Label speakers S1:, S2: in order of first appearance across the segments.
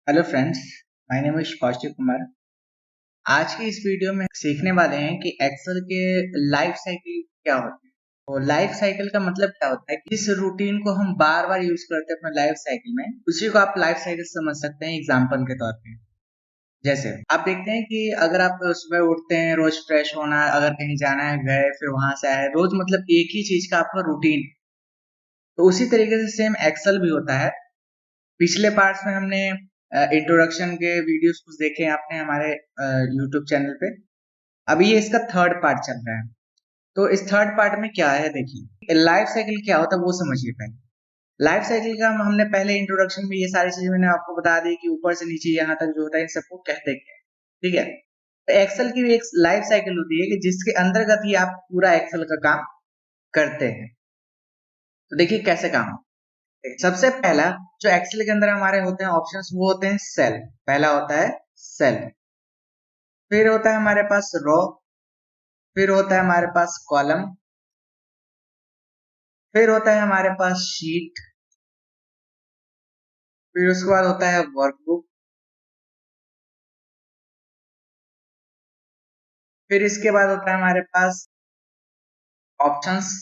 S1: Hello friends, my name is Kaushik Kumar. आज की इस वीडियो में सीखने वाले हैं कि एक्सेल के लाइफ साइकिल क्या होते हैं। तो लाइफ साइकिल का मतलब क्या होता है कि इस रूटीन को हम बार बार यूज करते हैं अपने लाइफ साइकिल में, उसी को आप लाइफ साइकिल समझ सकते हैं एग्जाम्पल के तौर पे। जैसे आप देखते हैं कि अगर आप सुबह उठते हैं, रोज फ्रेश होना, अगर कहीं जाना है, गए फिर वहां से आए, रोज मतलब एक ही चीज का आपका रूटीन। तो उसी तरीके से सेम एक्सेल भी होता है। पिछले पार्ट्स में हमने इंट्रोडक्शन के वीडियोस कुछ देखे हैं आपने हमारे यूट्यूब चैनल पे। अभी ये इसका थर्ड पार्ट चल रहा है। तो इस थर्ड पार्ट में क्या है, देखिए लाइफ साइकिल क्या होता है वो समझिए पहले। लाइफ साइकिल का हमने पहले इंट्रोडक्शन में ये सारी चीजें मैंने आपको बता दी कि ऊपर से नीचे यहाँ तक जो होता है इन सबको कहते हैं। ठीक है, तो एक्सेल की भी एक लाइफ साइकिल होती है कि जिसके अंतर्गत ही आप पूरा एक्सेल का काम करते हैं। तो देखिए कैसे काम होता है। सबसे पहला जो एक्सेल के अंदर हमारे होते हैं ऑप्शंस, वो होते हैं सेल। पहला होता है सेल, फिर होता है हमारे पास रो, फिर होता है हमारे पास कॉलम, फिर होता है हमारे पास शीट, फिर उसके बाद होता है वर्कबुक, फिर इसके बाद होता है हमारे पास ऑप्शंस।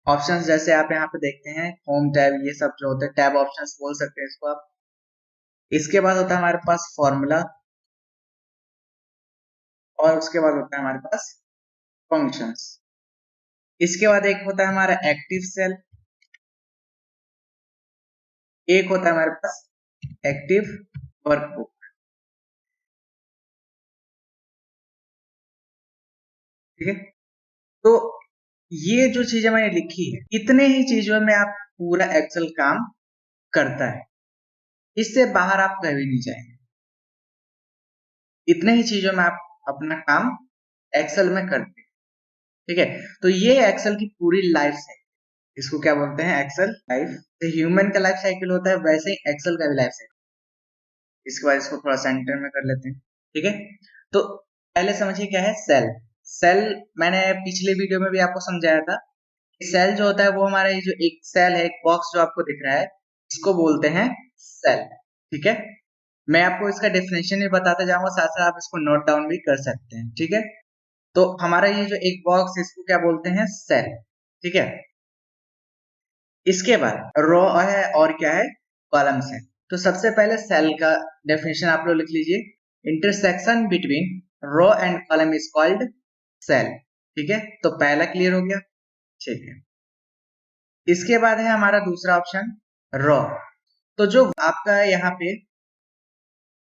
S1: ऑप्शंस जैसे आप यहाँ पे देखते हैं होम टैब, ये सब जो होते हैं टैब ऑप्शंस बोल सकते हैं इसको आप। इसके बाद होता है हमारे पास फॉर्मूला, और उसके बाद होता है हमारे पास फंक्शंस। इसके बाद एक होता है हमारा एक्टिव सेल, एक होता है हमारे पास एक्टिव वर्कबुक। ठीक है, तो ये जो चीजें मैंने लिखी है, इतने ही चीजों में आप पूरा एक्सेल काम करता है। इससे बाहर आप कभी नहीं जाएंगे। इतने ही चीजों में आप अपना काम एक्सेल में करते हैं। ठीक है, तो ये एक्सेल की पूरी लाइफ साइकिल, इसको क्या बोलते हैं, एक्सेल लाइफ। ह्यूमन का लाइफ साइकिल होता है, वैसे ही एक्सेल का भी लाइफ साइकिल। इसके बाद इसको थोड़ा सेंटर में कर लेते हैं। ठीक है, तो पहले समझिए क्या है सेल। सेल मैंने पिछले वीडियो में भी आपको समझाया था। सेल जो होता है वो हमारा ये जो एक सेल है, एक बॉक्स जो आपको दिख रहा है, इसको बोलते हैं सेल। ठीक है, मैं आपको इसका डेफिनेशन भी बताते जाऊंगा, साथ साथ आप इसको नोट डाउन भी कर सकते हैं। ठीक है, तो हमारा ये जो एक बॉक्स है इसको क्या बोलते हैं, सेल। ठीक है, इसके बाद रो है और क्या है, कॉलम्स है। तो सबसे पहले सेल का डेफिनेशन आप लोग लिख लीजिए। Intersection between row and column is called cell. ठीक है, तो पहला क्लियर हो गया। ठीक है, इसके बाद है हमारा दूसरा ऑप्शन रो। तो जो आपका यहाँ पे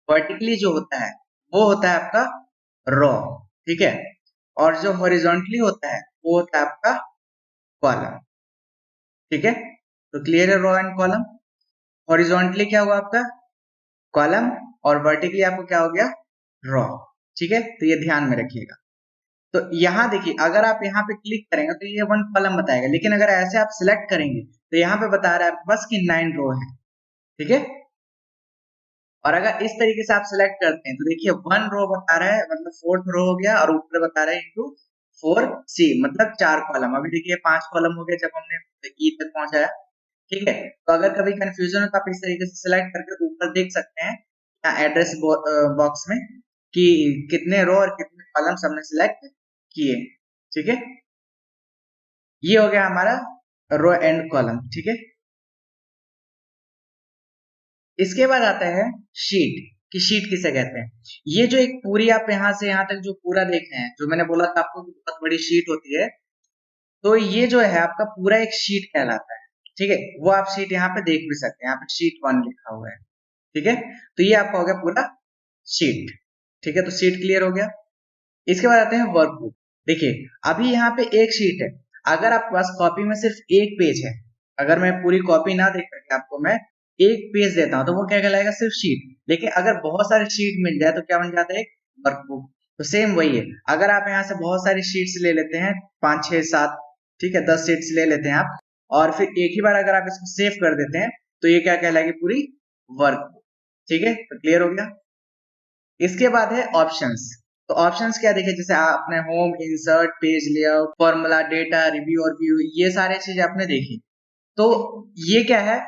S1: वर्टिकली जो होता है वो होता है आपका रो। ठीक है, और जो हॉरिजॉन्टली होता है वो होता है आपका कॉलम। ठीक है, तो क्लियर है रो एंड कॉलम। हॉरिजॉन्टली क्या हुआ आपका कॉलम, और वर्टिकली आपको क्या हो गया रो। ठीक है, तो ये ध्यान में रखिएगा। तो यहाँ देखिए, अगर आप यहाँ पे क्लिक करेंगे तो ये वन कॉलम बताएगा, लेकिन अगर ऐसे आप सिलेक्ट करेंगे तो यहाँ पे बता रहा है आपके पास कि 9 रो है। ठीक है, और अगर इस तरीके से आप सिलेक्ट करते हैं तो देखिए 1 रो बता रहा है, मतलब 4th रो हो गया, और ऊपर बता रहा है इंटू 4C, मतलब 4 कॉलम। अभी देखिए 5 कॉलम हो गया जब हमने ई तक पहुंचाया। ठीक है, तो अगर कभी कंफ्यूजन हो तो आप इस तरीके से सिलेक्ट करके ऊपर देख सकते हैं एड्रेस बॉक्स में कि कितने रो और कितने कॉलम्स हमने सिलेक्ट किए। ठीक है, ये हो गया हमारा रो एंड कॉलम। ठीक है, इसके बाद आता है शीट। कि शीट किसे कहते हैं, ये जो एक पूरी आप यहाँ से यहाँ तक जो पूरा देख रहे हैं, जो मैंने बोला था आपको कि बहुत बड़ी शीट होती है, तो ये जो है आपका पूरा एक शीट कहलाता है। ठीक है, वो आप शीट यहाँ पे देख भी सकते हैं, यहाँ पे शीट 1 लिखा हुआ है। ठीक है, तो ये आपका हो गया पूरा शीट। ठीक है, तो शीट क्लियर हो गया। इसके बाद आते हैं वर्कबुक। देखिए अभी यहाँ पे एक शीट है, अगर आपके पास कॉपी में सिर्फ एक पेज है, अगर मैं पूरी कॉपी ना देख करके आपको मैं एक पेज देता हूँ तो वो क्या कहलाएगा, सिर्फ शीट। लेकिन अगर बहुत सारी शीट मिल जाए तो क्या बन जाता है, एक वर्कबुक। तो सेम वही है, अगर आप यहाँ से बहुत सारी शीट्स ले लेते हैं, 5 6 7, ठीक है 10 शीट्स ले लेते हैं आप, और फिर एक ही बार अगर आप इसको सेव कर देते हैं तो ये क्या कहलाएगी, पूरी वर्कबुक। ठीक है, तो क्लियर हो गया। इसके बाद है ऑप्शंस। तो ऑप्शंस क्या देखे, जैसे आपने home, insert, page layout, formula, data, review और व्यू, ये सारे चीज आपने देखी। तो ये क्या है,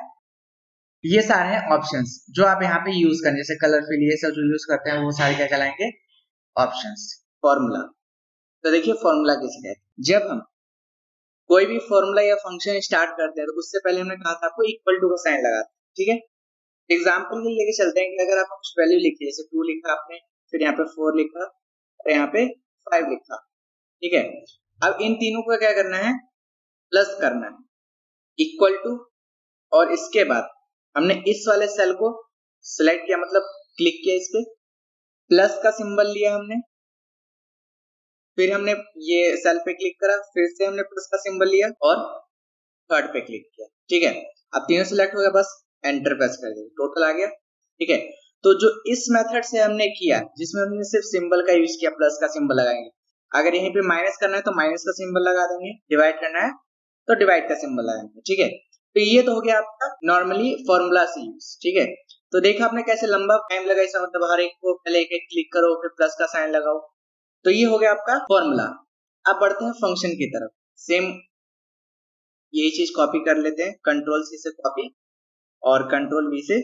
S1: ये सारे हैं ऑप्शंस जो आप यहाँ पे यूज करें, जैसे कलर फिल ये सब जो यूज करते हैं वो सारे क्या कहलाएंगे, ऑप्शंस। फॉर्मूला, तो देखिए फॉर्मूला किसे कहते हैं। जब हम कोई भी फॉर्मूला या फंक्शन स्टार्ट करते हैं तो उससे पहले हमने कहा था आपको इक्वल टू का साइन लगाते हैं, ठीक है। एग्जाम्पल के लिए लेके चलते हैं कि अगर आपने कुछ वैल्यू लिखी, जैसे 2 लिखा आपने, फिर यहाँ पे 4 लिखा और यहाँ पे 5 लिखा, ठीक है। अब इन तीनों को क्या करना है, प्लस करना है, इक्वल टू, और इसके बाद हमने इस वाले सेल को सिलेक्ट किया, मतलब क्लिक किया इस पे, प्लस का सिंबल लिया हमने, फिर हमने ये सेल पे क्लिक करा, फिर से हमने प्लस का सिंबल लिया और थर्ड पे क्लिक किया, ठीक है। अब तीनों सिलेक्ट हो गया, बस एंटर प्रेस कर दिया, टोटल आ गया, ठीक है। तो जो इस मेथड से हमने किया, जिसमें हमने सिर्फ सिंबल का यूज किया, प्लस का सिंबल लगाएंगे, अगर यहीं पे माइनस करना है तो माइनस का सिंबल लगा देंगे, डिवाइड करना है तो डिवाइड का सिंबल लगाएंगे, ठीक है। तो ये तो हो गया आपका नॉर्मली फॉर्मूला से यूज, ठीक है। तो देखा आपने कैसे लंबा टाइम लगा, इसका मतलब हर एक को पहले एक एक क्लिक करो, फिर प्लस का साइन लगाओ, तो ये हो गया आपका फॉर्मूला। अब बढ़ते हैं फंक्शन की तरफ। सेम यही चीज कॉपी कर लेते हैं, कंट्रोल सी से कॉपी और कंट्रोल वी से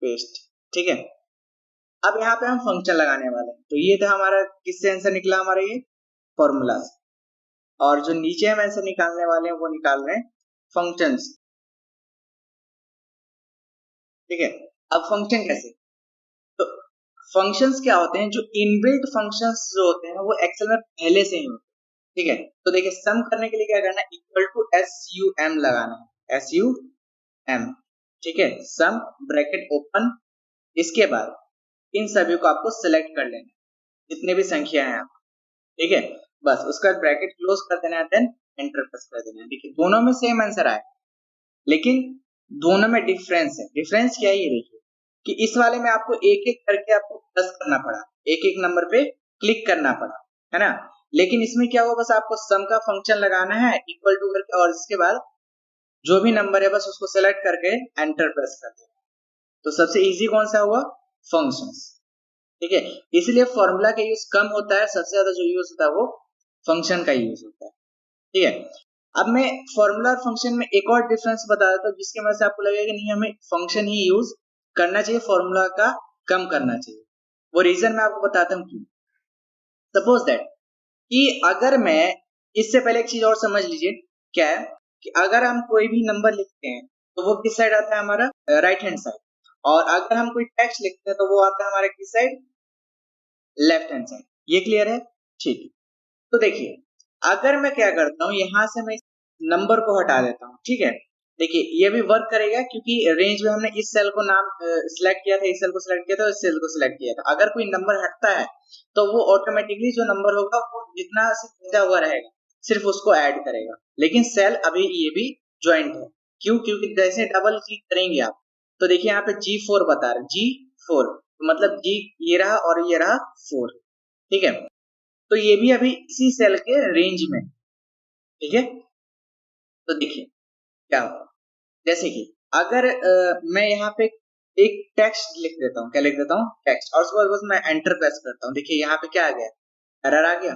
S1: पेस्ट, ठीक है। अब यहाँ पे हम फंक्शन लगाने वाले हैं, तो ये था हमारा, किससे आंसर निकला हमारा, ये फॉर्मूला से। और जो नीचे हम आंसर निकालने वाले हैं वो निकाल रहे हैं फंक्शन से, ठीक है। अब फंक्शन कैसे, तो फंक्शंस क्या होते हैं, जो इनबिल्ट फंक्शंस जो होते हैं वो एक्सेल में पहले से ही होते हैं, ठीक है। तो देखिए सम करने के लिए क्या करना है, इक्वल टू SUM लगाना है, SUM, ठीक है। सम ब्रैकेट ओपन, इसके बाद इन सभी को आपको सिलेक्ट कर लेना है, जितने भी संख्या है आप, ठीक है। बस उसका ब्रैकेट क्लोज कर देना है, देन एंटर प्रेस कर देना है। देखिए दोनों में सेम आंसर आया, लेकिन दोनों में डिफरेंस है। डिफरेंस क्या है ये देखिए, कि इस वाले में आपको एक एक करके आपको प्लस करना पड़ा, एक एक नंबर पे क्लिक करना पड़ा, है ना। लेकिन इसमें क्या हुआ, बस आपको सम का फंक्शन लगाना है इक्वल टू करके, और इसके बाद जो भी नंबर है बस उसको सेलेक्ट करके एंटर प्रेस कर देना। तो सबसे इजी कौन सा हुआ, फंक्शंस, ठीक है। इसलिए फॉर्मूला का यूज कम होता है, सबसे ज्यादा जो यूज होता है वो फंक्शन का यूज होता है, ठीक है। अब मैं फॉर्मूला और फंक्शन में एक और डिफरेंस बता देता हूँ, जिसके वजह से आपको लगेगा कि नहीं हमें फंक्शन ही यूज करना चाहिए, फॉर्मूला का कम करना चाहिए। वो रीजन मैं आपको बताता हूँ क्यों। सपोज दैट कि अगर मैं, इससे पहले एक चीज और समझ लीजिए, क्या है कि अगर हम कोई भी नंबर लिखते हैं तो वो किस साइड आता है, हमारा राइट हैंड साइड, और अगर हम कोई टेक्स्ट लिखते हैं तो वो आता है हमारा किस साइड, लेफ्ट हैंड साइड। ये क्लियर है, ठीक है। तो देखिए अगर मैं क्या करता हूँ, यहां से मैं नंबर को हटा देता हूँ, ठीक है। देखिए ये भी वर्क करेगा, क्योंकि रेंज में हमने इस सेल को नाम सिलेक्ट किया था, इस सेल को सिलेक्ट किया था, इस सेल को सिलेक्ट किया था। अगर कोई नंबर हटता है तो वो ऑटोमेटिकली जो नंबर होगा वो जितना से बचा हुआ रहेगा सिर्फ उसको ऐड करेगा, लेकिन सेल अभी ये भी ज्वाइंट है। क्यों, क्योंकि जैसे डबल क्लिक करेंगे आप तो देखिए यहाँ पे G4 बता रहे, G4 मतलब G ये रहा और ये रहा 4, ठीक है। तो ये भी अभी इसी सेल के रेंज में, ठीक है। तो देखिए क्या होगा, जैसे कि अगर मैं यहाँ पे एक टेक्स्ट लिख देता हूँ, क्या लिख देता हूँ, टेक्स्ट, और उसके बाद बस मैं एंटर प्रेस करता हूँ, देखिए यहाँ पे क्या आ गया, एरर आ गया।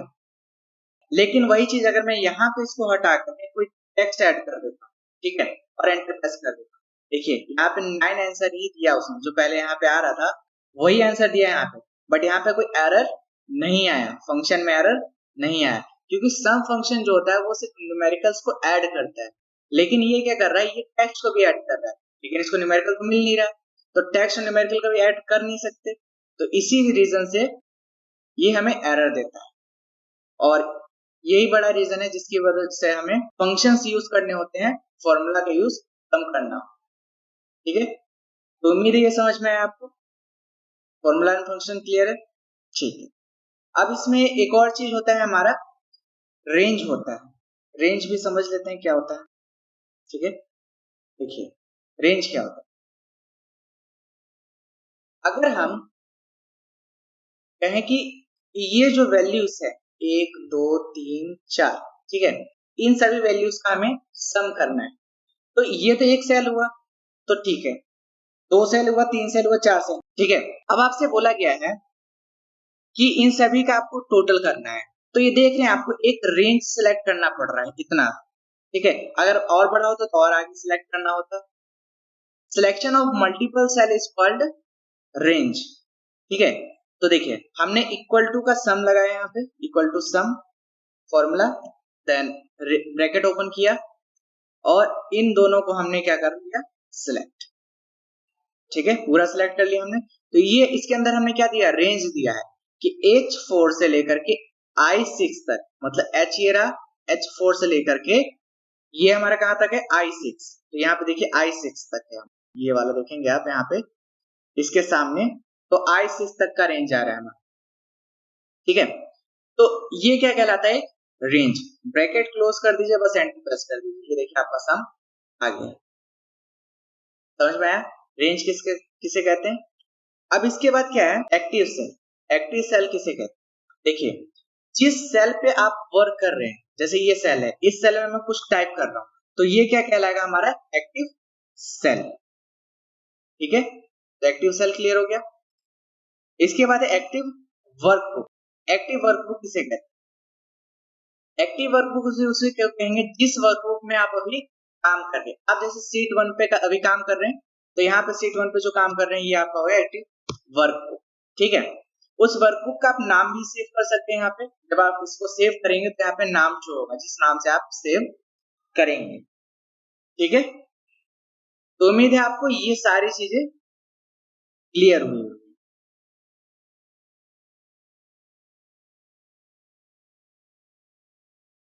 S1: लेकिन वही चीज अगर मैं यहाँ पे इसको हटा कर कोई टेक्स्ट ऐड कर देता हूँ, ठीक है, और एंटर प्रेस कर देता हूँ, देखिए यहाँ पे 9 आंसर ही दिया उसने, जो पहले यहाँ पे आ रहा था वही आंसर दिया यहाँ पे, बट यहाँ पे कोई एरर नहीं आया, फंक्शन में एरर नहीं आया, क्योंकि सम फंक्शन जो होता है वो सिर्फ न्यूमेरिकल्स को ऐड करता है, लेकिन ये क्या कर रहा है, ये टेक्स्ट को भी ऐड कर रहा है, लेकिन इसको न्यूमेरिकल को मिल नहीं रहा, तो टेक्स्ट और न्यूमेरिकल का भी ऐड कर नहीं सकते, तो इसी रीजन से ये हमें एरर देता है। और यही बड़ा रीजन है जिसकी वजह से हमें फंक्शंस यूज करने होते हैं, फॉर्मूला का यूज कम करना, ठीक है। तो उम्मीद है ये समझ में आया आपको, फॉर्मूला एंड फंक्शन क्लियर है, ठीक है। अब इसमें एक और चीज होता है हमारा, रेंज होता है। रेंज भी समझ लेते हैं क्या होता है, ठीक है। देखिए रेंज क्या होता है, अगर हम कहें कि ये जो वैल्यूज है 1 2 3 4, ठीक है, इन सभी वैल्यूज का हमें सम करना है, तो ये तो एक सेल हुआ, तो ठीक है, 2 सेल हुआ, 3 सेल हुआ, 4 सेल, ठीक है। अब आपसे बोला गया है कि इन सभी का आपको टोटल करना है, तो ये देख रहे हैं आपको एक रेंज सिलेक्ट करना पड़ रहा है इतना, ठीक है। अगर और बड़ा होता तो और आगे सिलेक्ट करना होता, selection of multiple cell is called range. ठीक है, तो देखिए हमने इक्वल टू का सम लगाया यहाँ पे, equal to sum formula, then bracket open किया और इन दोनों को हमने क्या कर लिया, सिलेक्ट। ठीक है, पूरा सिलेक्ट कर लिया हमने। तो ये इसके अंदर हमने क्या दिया, रेंज दिया है कि H4 से लेकर के I6 तक, मतलब H ये रहा, H4 से लेकर के ये हमारा कहां तक है, I6। तो यहाँ पे देखिए I6 तक है, ये वाला देखेंगे आप यहाँ पे इसके सामने, तो I6 तक का रेंज आ रहा है हमारा। ठीक है, तो ये क्या कहलाता है, रेंज। ब्रैकेट क्लोज कर दीजिए, बस एंटर प्रेस कर दीजिए, ये देखिए आपका सम आ गया। समझ में आया, रेंज किसे कहते हैं। अब इसके बाद क्या है, एक्टिव सेल। एक्टिव सेल किसे कहते हैं, देखिए जिस सेल पे आप वर्क कर रहे हैं, जैसे ये सेल है, इस सेल में मैं कुछ टाइप कर रहा हूं, तो ये क्या कहलाएगा, हमारा एक्टिव सेल। ठीक है, तो एक्टिव सेल क्लियर हो गया। इसके बाद है एक्टिव वर्कबुक। एक्टिव वर्कबुक किसे कहते हैं, एक्टिव वर्कबुक उसे कहेंगे जिस वर्कबुक में आप अभी काम कर रहे हैं। आप जैसे सीट 1 पे अभी काम कर रहे हैं, तो यहाँ पे सीट 1 पे जो काम कर रहे हैं ये आपका होगा एक्टिव वर्कबुक। ठीक है, उस वर्कबुक का आप नाम भी सेव कर सकते हैं। यहाँ पे जब आप इसको सेव करेंगे तो यहाँ पे नाम शो होगा जिस नाम से आप सेव करेंगे। ठीक है, तो उम्मीद है आपको ये सारी चीजें क्लियर हुई।